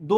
2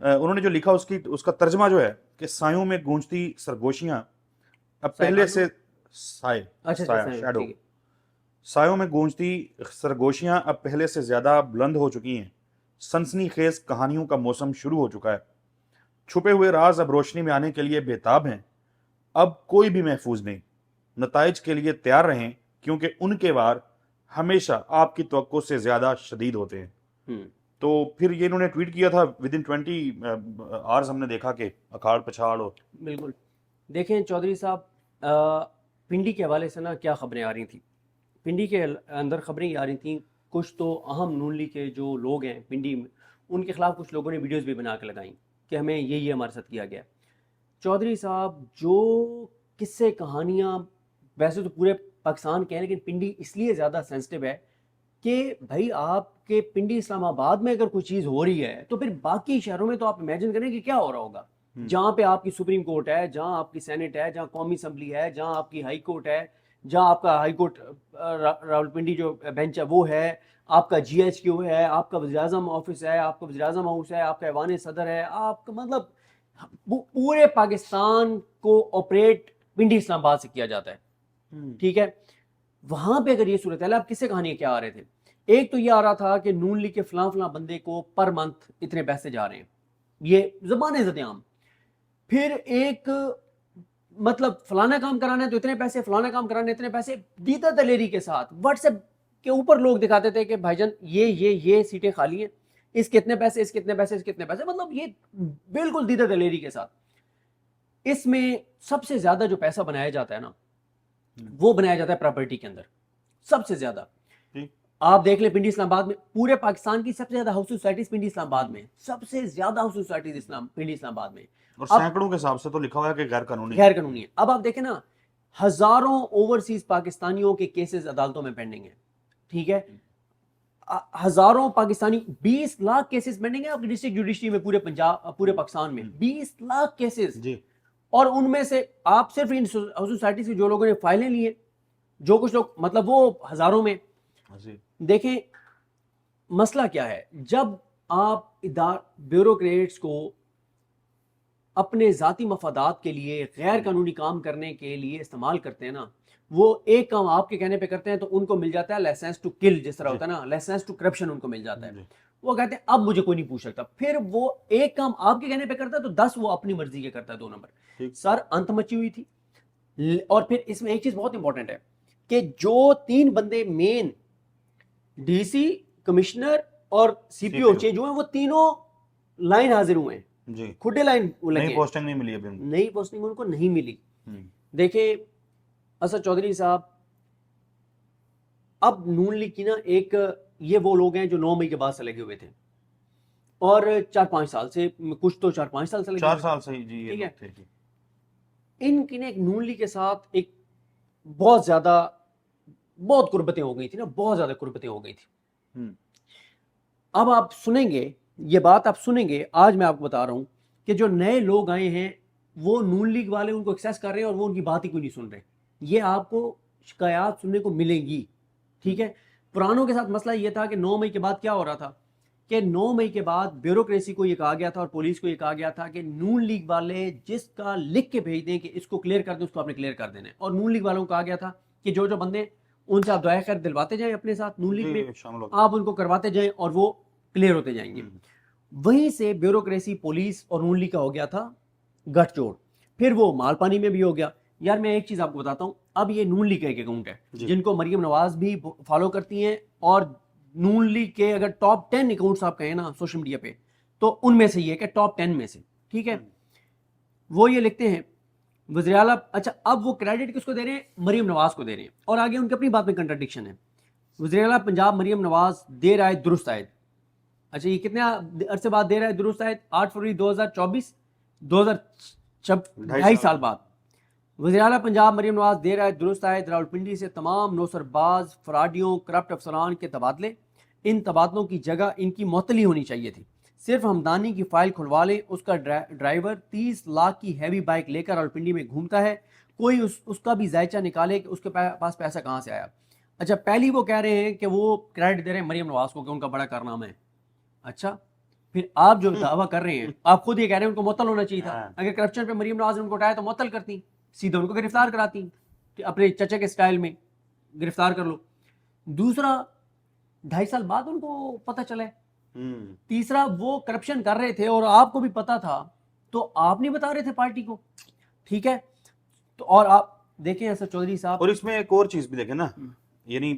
انہوں نے جو لکھا اس کا ترجمہ جو ہے کہ سایوں میں گونجتی سرگوشیاں اب پہلے سے شیڈو، سایوں میں گونجتی سرگوشیاں اب پہلے سے زیادہ بلند ہو چکی ہیں، سنسنی خیز کہانیوں کا موسم شروع ہو چکا ہے، چھپے ہوئے راز اب روشنی میں آنے کے لیے بےتاب ہیں، اب کوئی بھی محفوظ نہیں، نتائج کے لیے تیار رہیں کیونکہ ان کے وار ہمیشہ آپ کی توقع سے زیادہ شدید ہوتے ہیں۔ تو پھر یہ انہوں نے ٹویٹ کیا تھا ودن 20 آورز ہم نے دیکھا کہ اکھاڑ پچھاڑ ہو۔ بالکل دیکھیں چودھری صاحب، پنڈی کے حوالے سے نا کیا خبریں آ رہی تھیں، پنڈی کے اندر خبریں آ رہی تھیں، کچھ تو اہم نون لیگ کے جو لوگ ہیں پنڈی میں ان کے خلاف کچھ لوگوں نے ویڈیوز بھی بنا کے لگائیں کہ ہمیں یہ ہمارے ساتھ کیا گیا۔ چودھری صاحب جو قصے کہانیاں ویسے تو پورے پاکستان کے ہیں، لیکن پنڈی اس لیے زیادہ سینسٹیو ہے کہ بھائی آپ کے پنڈی اسلام آباد میں اگر کوئی چیز ہو رہی ہے تو پھر باقی شہروں میں تو آپ امیجن کریں کہ کیا ہو رہا ہوگا، جہاں پہ آپ کی سپریم کورٹ ہے، جہاں آپ کی سینٹ ہے، جہاں قومی اسمبلی ہے، جہاں آپ کی ہائی کورٹ ہے، جہاں آپ کا ہائی کورٹ راولپنڈی جو بینچ ہے وہ ہے، آپ کا جی ایچ کیو ہے، آپ کا وزیر اعظم آفس ہے، آپ کا وزیر اعظم ہاؤس ہے، آپ کا ایوان صدر ہے، آپ کا مطلب پورے پاکستان کو آپریٹ پنڈی اسلام آباد سے کیا جاتا ہے، ٹھیک ہے۔ وہاں پہ اگر یہ صورتحال، آپ کس سے کہانی کیا آ رہے تھے، ایک تو یہ آ رہا تھا کہ نون لیگ کے فلاں بندے کو پر منتھ اتنے پیسے جا رہے ہیں، یہ زبان زد عام، پھر ایک مطلب فلانا کام کرانا ہے تو اتنے پیسے، فلانا کام کرانا ہے اتنے پیسے، دیتا دلیری کے ساتھ واٹس ایپ کے اوپر لوگ دکھاتے تھے کہ بھائی جان یہ سیٹیں خالی ہیں، اس کتنے پیسے، اس کتنے پیسے، اس کتنے پیسے، مطلب یہ بالکل دیتا دلیری کے ساتھ۔ اس میں سب سے زیادہ جو پیسہ بنایا جاتا ہے نا وہ بنایا جاتا ہے پراپرٹی کے اندر، سب سے زیادہ۔ آپ دیکھ لیں پنڈی اسلام آباد میں پورے پاکستان کی سب سے زیادہ ہاؤس سوسائٹیز پنڈی اسلام آباد میں، سب سے زیادہ ہاؤس سوسائٹیز پنڈی اسلام آباد میں، اور سینکڑوں کے حساب سے تو لکھا ہوا ہے کہ غیر قانونی ہے۔ اب آپ دیکھیں نا، ہزاروں اوورسیز پاکستانیوں کے کیسز عدالتوں میں پینڈنگ ہیں، ٹھیک ہے، ہزاروں پاکستانی، 20 لاکھ کیسز پینڈنگ ہیں آپ کی ڈسٹرکٹ جوڈیشری میں پورے پاکستان میں، 20 لاکھ کیسز، اور ان میں سے آپ صرف ان ہاؤس سوسائٹیز کے جو لوگوں نے فائلیں لی ہیں، جو کچھ لوگ مطلب وہ ہزاروں میں۔ دیکھیں مسئلہ کیا ہے، جب آپ بیوروکریٹس کو اپنے ذاتی مفادات کے لیے غیر قانونی کام کرنے کے لیے استعمال کرتے ہیں نا، وہ ایک کام آپ کے کہنے پہ کرتے ہیں تو ان کو مل جاتا ہے لائسنس ٹو کل، جس طرح ہوتا ہے نا لائسنس ٹو کرپشن، ان کو مل جاتا ہے، وہ کہتے ہیں اب مجھے کوئی نہیں پوچھ سکتا، پھر وہ ایک کام آپ کے کہنے پہ کرتا ہے تو 10 وہ اپنی مرضی کے کرتا ہے، 2 نمبر سر انت مچی ہوئی تھی۔ اور پھر اس میں ایک چیز بہت امپورٹنٹ ہے کہ جو 3 بندے مین ڈی سی، کمشنر اور سی پی او چینج ہوئے ہیں، وہ تینوں لائن حاضر ہوئے ہیں، کھڈے لائن لگے، نئی پوسٹنگ نہیں ملی، نئی پوسٹنگ ان کو نہیں ملی۔ دیکھیں اسد چودھری صاحب، اب نون لیگ کی نا ایک یہ وہ لوگ ہیں جو 9 مئی کے بعد سے لگے ہوئے تھے، اور 4-5 سال سے، کچھ تو 4-5 سال سے لگے، 4 سال سے جی، ٹھیک ہے۔ ان کی نا ایک نون لیگ کے ساتھ ایک بہت قربتیں ہو گئی تھی نا، بہت زیادہ قربتیں ہو گئی تھی۔ اب آپ سنیں گے یہ بات، آپ سنیں گے، آج میں آپ کو بتا رہا ہوں کہ جو نئے لوگ آئے ہیں وہ نون لیگ والے ان کو ایکسیس کر رہے ہیں اور وہ ان کی بات ہی کوئی نہیں سن رہے، یہ آپ کو شکایات سننے کو ملیں گی، ٹھیک ہے۔ پرانوں کے ساتھ مسئلہ یہ تھا کہ 9 مئی کے بعد کیا ہو رہا تھا کہ 9 مئی کے بعد بیوروکریسی کو یہ کہا گیا تھا اور پولیس کو یہ کہا گیا تھا کہ نون لیگ والے جس کا لکھ کے بھیج دیں کہ اس کو کلیئر کر دیں، اس کو آپ نے کلیئر کر دینا ہے، اور نون لیگ والوں کو کہا گیا تھا کہ جو بندے ان سے آپ دعائے خیر دلواتے جائیں اپنے ساتھ نون لیگ میں، آپ ان کو کرواتے جائیں اور وہ کلیئر ہوتے جائیں گے۔ وہیں سے بیوروکریسی پولیس اور نون لیگ کا ہو گیا تھا گٹھ جوڑ، پھر وہ مال پانی میں بھی ہو گیا۔ یار میں ایک چیز آپ کو بتاتا ہوں، اب یہ نون لیگ کا ایک اکاؤنٹ ہے جن کو مریم نواز بھی فالو کرتی ہیں، اور نون لیگ کے اگر ٹاپ 10 اکاؤنٹس آپ کہیں نا سوشل میڈیا پہ تو ان میں سے یہ کہ ٹاپ 10 میں سے، ٹھیک ہے، وہ یہ لکھتے ہیں وزیر اعلیٰ، اچھا ب وہ کریڈٹ کس کو دے رہے ہیں، مریم نواز کو دے رہے ہیں، اور آگے ان کی اپنی بات میں کنٹراڈکشن ہے۔ وزیر اعلیٰ پنجاب مریم نواز دیر آئے درست آئے، اچھا یہ کتنے عرصے بعد دے رہا ہے درست آئے، 8 فروری 2024، 2.5 سال بعد۔ وزیر اعلیٰ پنجاب مریم نواز دے رہا ہے درست آئے، راولپنڈی سے تمام نوسر باز فراڈیوں کرپٹ افسران کے تبادلے، ان تبادلوں کی جگہ ان کی معطلی ہونی چاہیے تھی، صرف ہمدانی کی فائل کھلوا لیں، اس کا ڈرائیور 30 لاکھ کی ہیوی بائک لے کر راولپنڈی میں گھومتا ہے، کوئی اس کا بھی ذائچہ نکالے کہ اس کے پاس پیسہ کہاں سے آیا۔ اچھا پہلی وہ کہہ رہے ہیں کہ وہ کریڈٹ دے رہے ہیں مریم نواز کو کہ ان کا بڑا کارنامہ ہے، اچھا پھر آپ جو دعویٰ کر رہے ہیں، آپ خود یہ کہہ رہے ہیں ان کو معطل ہونا چاہیے تھا. اگر کرپشن پہ مریم نواز نے ان کو اٹھایا تو معطل کرتی، سیدھا ان کو گرفتار کراتی کہ اپنے چچا کے سٹائل میں گرفتار کر لو. دوسرا 2.5 سال بعد ان کو پتہ چلا ہے. تیسرا وہ کرپشن کر رہے تھے اور آپ کو بھی پتا تھا تو آپ نہیں بتا رہے تھے پارٹی کو. ٹھیک ہے، تو اور آپ دیکھیں اسد چودھری صاحب، اور اس میں ایک اور چیز بھی دیکھیں نا، یعنی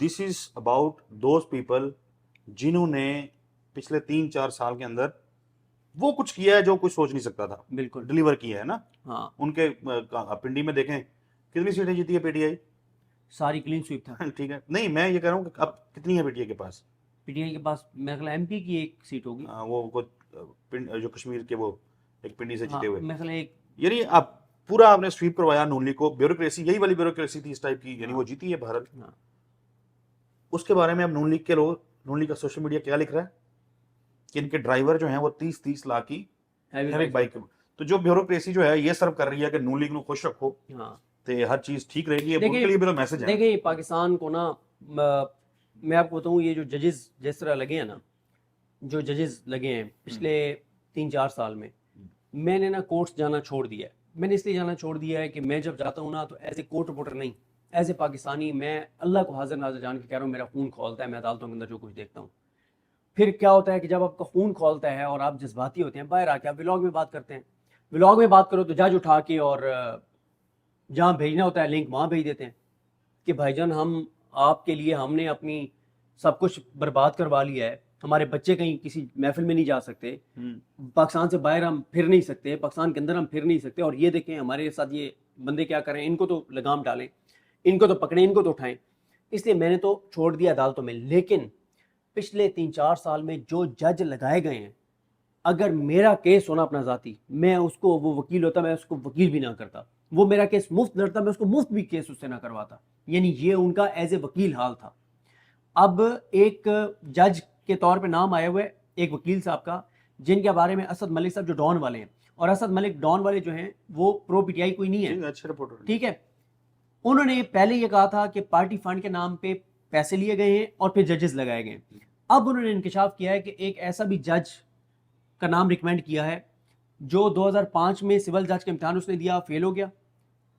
دس از اباؤٹ دوز پیپل جنہوں نے پچھلے 3-4 سال کے اندر وہ کچھ کیا ہے جو کوئی سوچ نہیں سکتا تھا، بالکل ڈلیور کیا ہے نا. ہاں، ان کے پنڈی میں دیکھیں کتنی سیٹیں جیتی ہے پی ٹی آئی، ساری کلین سویپ تھا. ٹھیک ہے، نہیں میں یہ کہہ رہا ہوں کہ اب کتنی ہے پی ٹی آئی کے پاس؟ پی ٹی آئی کے پاس میرے خیال ایم پی کی ایک سیٹ ہوگی، وہ جو کشمیر کے وہ ایک پنڈی سے جیتے ہوئے، میرے خیال ایک. یعنی اب پورا آپ نے سویپ کروایا نون لیگ کو. بیوروکریسی یہی والی بیوروکریسی تھی اس ٹائپ کی، یعنی وہ جیتی ہے بھارت. اس کے بارے میں اب نون لیگ کے لوگ، نون لیگ کا سوشل میڈیا کیا لکھ رہا ہے کہ ان کے ڈرائیور جو ہیں وہ 30 لاکھ کی ہیوی بائک. تو جو بیوروکریسی جو ہے یہ سرو کر رہی ہے کہ نون لیگ کو خوش رکھو تو ہر چیز ٹھیک رہے گی. ان کے لیے بھی تو میسج ہے. دیکھیں پاکستان کو نا، میں آپ کو بتاؤں یہ جو ججز جس طرح لگے ہیں نا، جو ججز لگے ہیں پچھلے 3-4 سال میں نے نا کورٹس جانا چھوڑ دیا ہے. میں نے اس لیے جانا چھوڑ دیا ہے کہ میں جب جاتا ہوں نا تو ایز اے کورٹ رپورٹر نہیں، ایز اے پاکستانی میں اللہ کو حاضر ناظر جان کے کہہ رہا ہوں، میرا خون کھولتا ہے میں عدالتوں کے اندر جو کچھ دیکھتا ہوں. پھر کیا ہوتا ہے کہ جب آپ کا خون کھولتا ہے اور آپ جذباتی ہوتے ہیں، باہر آ کے آپ ولاگ میں بات کرتے ہیں، ولاگ میں بات کرو تو جج اٹھا کے اور جہاں بھیجنا ہوتا ہے لنک وہاں بھیج دیتے ہیں کہ بھائی جان ہم آپ کے لیے ہم نے اپنی سب کچھ برباد کروا لیا ہے، ہمارے بچے کہیں کسی محفل میں نہیں جا سکتے، پاکستان سے باہر ہم پھر نہیں سکتے، پاکستان کے اندر ہم پھر نہیں سکتے، اور یہ دیکھیں ہمارے ساتھ یہ بندے کیا کریں، ان کو تو لگام ڈالیں، ان کو تو پکڑیں، ان کو تو اٹھائیں. اس لیے میں نے تو چھوڑ دیا عدالتوں میں. لیکن پچھلے 3-4 سال میں جو جج لگائے گئے ہیں، اگر میرا کیس ہونا اپنا ذاتی، میں اس کو، وہ وکیل ہوتا میں اس کو وکیل بھی نہ کرتا، وہ میرا کیس مفت لڑتا میں اس کو مفت بھی کیس اس سے نہ کرواتا. یعنی یہ ان کا ایز اے وکیل حال تھا. اب ایک جج کے طور پہ نام آئے ہوئے ایک وکیل صاحب کا، جن کے بارے میں اسد ملک صاحب جو ڈان والے ہیں، اور اسد ملک ڈان والے جو ہیں وہ پرو پی ٹی آئی کوئی نہیں ہے، اچھے رپورٹر. ٹھیک ہے. انہوں نے پہلے یہ کہا تھا کہ پارٹی فنڈ کے نام پہ پیسے لیے گئے ہیں اور پھر ججز لگائے گئے ہیں. اب انہوں نے انکشاف کیا ہے کہ ایک ایسا بھی جج کا نام ریکمینڈ کیا ہے جو 2005 میں سول جج کے امتحان اس نے دیا، فیل ہو گیا،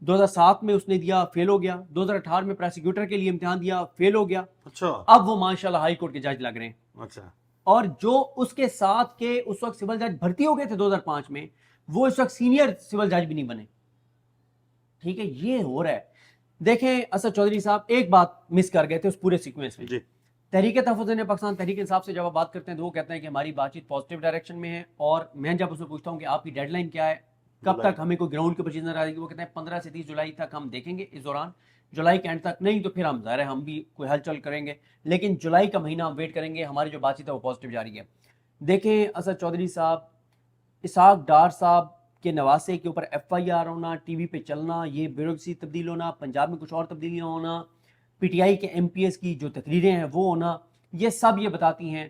2007 میں اس نے دیا، فیل ہو گیا، 2018 میں پروسیکیوٹر کے لیے امتحان دیا، فیل ہو گیا. اچھا، اب وہ ماشاءاللہ ہائی کورٹ کے جج لگ رہے ہیں. اچھا. اور جو اس کے ساتھ کے اس وقت سول جج بھرتی ہو گئے تھے 2005 میں، وہ اس وقت سینئر سول جج بھی نہیں بنے. ٹھیک ہے، یہ ہو رہا ہے. دیکھیں اسد چودھری صاحب ایک بات مس کر گئے تھے اس پورے سیکوینس میں. تحریک تحفظ پاکستان، تحریک انصاف سے جب آپ بات کرتے ہیں تو وہ کہتے ہیں کہ ہماری بات چیت پازیٹیو ڈائریکشن میں ہے، اور میں جب اس سے پوچھتا ہوں کہ آپ کی ڈیڈ لائن کیا ہے، کب تک ہمیں کوئی گراؤنڈ کے اوپر چیز نظر آئے گی، وہ کہتے ہیں 15 سے 30 جولائی تک ہم دیکھیں گے. اس دوران جولائی کے اینڈ تک نہیں تو پھر ہم ظاہر ہے ہم بھی کوئی ہلچل کریں گے، لیکن جولائی کا مہینہ ہم ویٹ کریں گے. ہماری جو بات چیت ہے وہ پازیٹیو جاری ہے. دیکھیں اسد چودھری صاحب، اسحاق ڈار صاحب کے نواسے کے اوپر ایف آئی آر ہونا، ٹی وی پہ چلنا، یہ بیوروکریسی تبدیل ہونا، پنجاب میں کچھ اور تبدیلیاں ہونا، پی ٹی آئی کے ایم پی ایس کی جو تقریریں ہیں وہ ہونا، یہ سب یہ بتاتی ہیں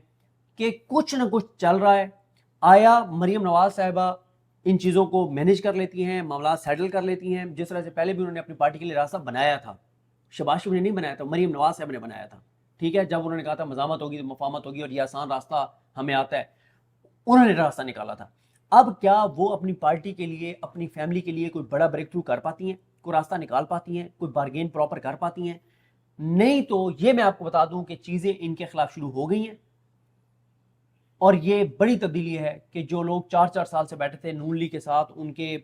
کہ کچھ نہ کچھ چل رہا ہے. آیا مریم نواز صاحبہ ان چیزوں کو مینیج کر لیتی ہیں، معاملات سیٹل کر لیتی ہیں، جس طرح سے پہلے بھی انہوں نے اپنی پارٹی کے لیے راستہ بنایا تھا. شباز شریف نے نہیں بنایا تھا، مریم نواز صاحب نے بنایا تھا. ٹھیک ہے، جب انہوں نے کہا تھا مزاحمت ہوگی، مفاہمت ہوگی اور یہ آسان راستہ ہمیں آتا ہے، انہوں نے راستہ نکالا تھا. اب کیا وہ اپنی پارٹی کے لیے، اپنی فیملی کے لیے کوئی بڑا بریک تھرو کر پاتی ہیں، کوئی راستہ نکال پاتی ہیں، کوئی بارگین پراپر کر پاتی ہیں؟ نہیں. تو یہ میں آپ کو بتا دوں کہ چیزیں ان کے خلاف شروع ہو گئی ہیں، اور یہ بڑی تبدیلی ہے کہ جو لوگ 4 سال سے بیٹھے تھے نون لیگ کے ساتھ، ان کے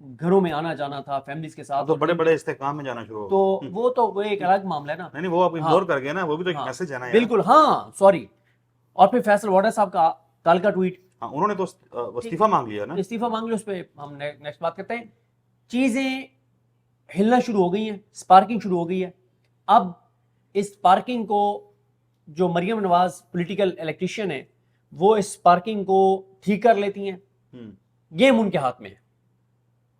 گھروں میں آنا جانا تھا، فیملیز کے ساتھ، تو بڑے بڑے استحکام میں جانا شروع ہو گئے. تو وہ ایک الگ معاملہ ہے نا. نہیں وہ آپ اگنور کر گئے نا، وہ بھی تو ایک میسج ہے نا. بالکل، ہاں سوری. اور پھر فیصل واڈر صاحب کا کل کا ٹویٹ، انہوں نے تو استعفیٰ مانگ لیا نا. استعفیٰ مانگ لیا، اس پہ ہم نیکسٹ بات کرتے ہیں. چیزیں ہلنا شروع ہو گئی ہیں، سپارکنگ شروع ہو گئی ہے. اب اس سپارکنگ کو جو مریم نواز پولیٹیکل الیکٹریشین ہے، وہ اس سپارکنگ کو ٹھیک کر لیتی ہیں. گیم ان کے ہاتھ میں ہے،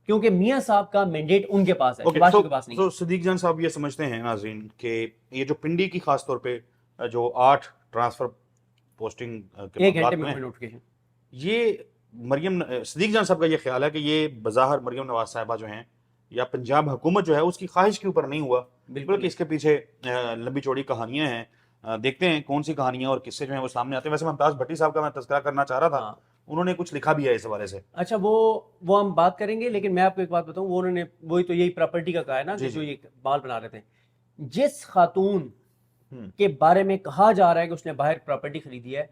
کیونکہ میاں صاحب کا مینڈیٹ ان کے پاس ہے، شباز شریف کے پاس نہیں. تو صدیق جان صاحب یہ سمجھتے ہیں ناظرین کہ یہ جو پنڈی کی خاص طور پہ جو 8 ٹرانسفر پوسٹنگ کے ایک گھنٹے میں نوٹیفکیشن، یہ مریم صدیق جان صاحب کا یہ خیال ہے کہ یہ بظاہر مریم نواز صاحبہ جو ہیں یا پنجاب حکومت جو ہے اس کی خواہش کے اوپر نہیں ہوا، بلکہ اس کے پیچھے لمبی چوڑی کہانیاں ہیں. دیکھتے ہیں کون سی کہانیاں اور قصے جو ہیں وہ سامنے آتے ہیں. ویسے ممتاز بھٹی صاحب کا میں تذکرہ کرنا چاہ رہا تھا, ہاں. انہوں نے کچھ لکھا بھی ہے اس حوالے سے. اچھا وہ ہم بات کریں گے, لیکن میں آپ کو ایک بات بتاؤں, وہ انہوں نے وہی تو یہی پراپرٹی کا کہا ہے نا, جی جو جی. یہ بال بنا رہے تھے, جس خاتون کے بارے میں کہا جا رہا ہے کہ اس نے باہر پراپرٹی خریدی ہے,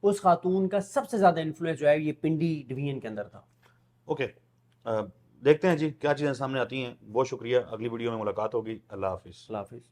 اس خاتون کا سب سے زیادہ انفلوئنس جو ہے یہ پنڈی ڈویژن کے اندر تھا. اوکے, دیکھتے ہیں جی کیا چیزیں سامنے آتی ہیں. بہت شکریہ, اگلی ویڈیو میں ملاقات ہوگی. اللہ حافظ. اللہ حافظ.